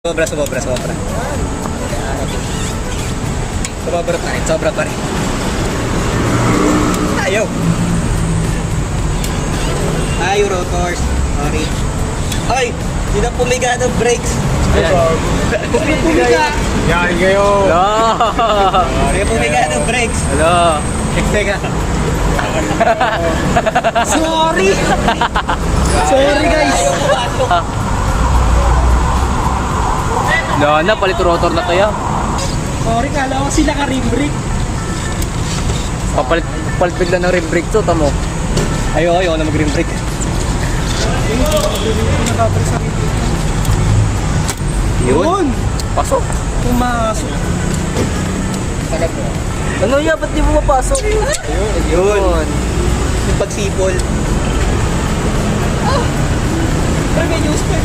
Sobra. Sobra pa rin. Ayaw. Ayaw, rotors. Sorry. Ay! Hindi na pumiga ng brakes. Pumiga. Yan kayo. Hindi na pumiga ng brakes. Hello. Teka. Sorry. Sorry guys. Ayaw pumasok. Na, palit rotor na to ya. Sorry, kala ko sila ka-rim brake. Papalit bigla ng rim brake to, tamo. Ayaw na mag-rim brake. Yun. Pasok. Pumasok. Sagat mo. Ano ya, ba't di mo mapasok? Yun. Yung pagsipol. Pero may news pa.